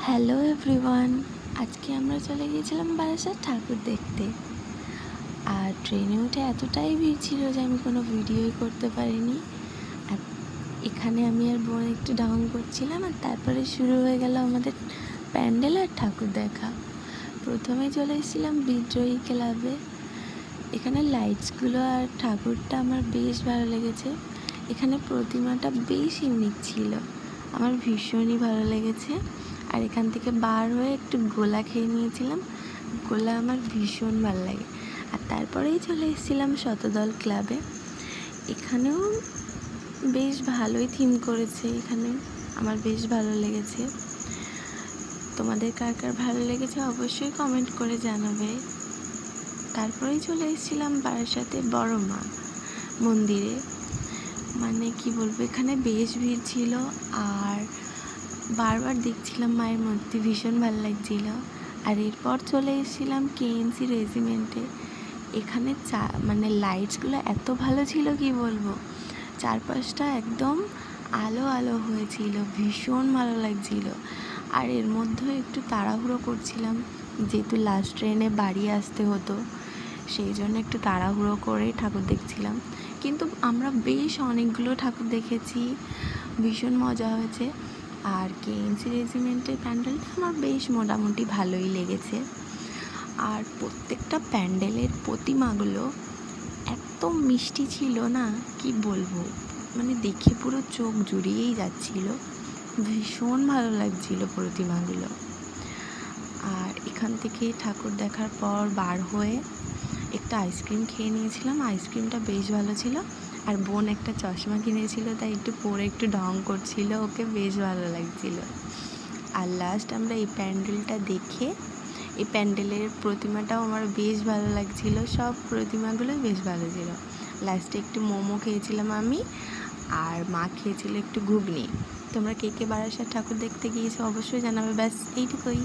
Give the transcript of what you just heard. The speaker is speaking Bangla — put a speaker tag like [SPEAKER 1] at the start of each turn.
[SPEAKER 1] হ্যালো এভরিওয়ান, আজকে আমরা চলে গিয়েছিলাম বারাসাত ঠাকুর দেখতে। আর ট্রেনে উঠে এতটাই ভিড় ছিল যে আমি কোনো ভিডিওই করতে পারিনি। আর এখানে আমি আর বোন একটু ঢং করছিলাম, আর তারপরে শুরু হয়ে গেল আমাদের প্যান্ডেল আর ঠাকুর দেখা। প্রথমে চলে এসেছিলাম বিদ্রোহী ক্লাবে। এখানে লাইটসগুলো আর ঠাকুরটা আমার বেশ ভালো লেগেছে। এখানে প্রতিমাটা বেশ ইউনিক ছিল, আমার ভীষণই ভালো লেগেছে। আর এখান থেকে বার হয়ে একটু গোলা খেয়ে নিয়েছিলাম, গোলা আমার ভীষণ ভালো লাগে। আর তারপরেই চলে এসেছিলাম শতদল ক্লাবে। এখানেও বেশ ভালোই থিম করেছে, এখানে আমার বেশ ভালো লেগেছে। তোমাদের কার কার ভালো লেগেছে অবশ্যই কমেন্ট করে জানাবে। তারপরেই চলে এসেছিলাম বারাসাতে বড় মা মন্দিরে। মানে কি বলবো, এখানে বেশ ভিড় ছিল, আর বারবার দেখছিলাম মায়ের মূর্তি, ভীষণ ভালো লাগছিল। আর এরপর চলে এসেছিলাম কেএনসি রেজিমেন্টে। এখানে মানে লাইটসগুলো এত ভালো ছিল কি বলবো, চারপাশটা একদম আলো আলো হয়েছিল, ভীষণ ভালো লাগছিল। আর এর মধ্যে একটু তাড়াহুড়ো করছিলাম, যেহেতু লাস্ট ট্রেনে বাড়ি আসতে হতো, সেই জন্য একটু তাড়াহুড়ো করে ঠাকুর দেখছিলাম। কিন্তু আমরা বেশ অনেকগুলো ঠাকুর দেখেছি, ভীষণ মজা হয়েছে। আর কেএনসি রেজিমেন্টের প্যান্ডেলটা আমার বেশ মোটামুটি ভালোই লেগেছে। আর প্রত্যেকটা প্যান্ডেলের প্রতিমাগুলো এত মিষ্টি ছিল না, কি বলবো, মানে দেখে পুরো চোখ জুড়িয়েই যাচ্ছিল, ভীষণ ভালো লাগছিল প্রতিমাগুলো। আর এখান থেকে ঠাকুর দেখার পর বার হয়ে একটা আইসক্রিম খেয়ে নিয়েছিলাম, আইসক্রিমটা বেশ ভালো ছিল। আর বোন একটা চশমা কিনেছিল, তাই একটু পরে একটু ঢং করছিল, ওকে বেশ ভালো লাগছিল। আর লাস্ট আমরা এই প্যান্ডেলটা দেখে, এই প্যান্ডেলের প্রতিমাটাও আমার বেশ ভালো লাগছিল, সব প্রতিমাগুলোই বেশ ভালো ছিল। লাস্টে একটু মোমো খেয়েছিলাম আমি, আর মা খেয়েছিল একটু ঘুগনি। তোমরা কে কে বারাসাত ঠাকুর দেখতে গিয়েছো অবশ্যই জানাবে। ব্যাস এইটুকুই।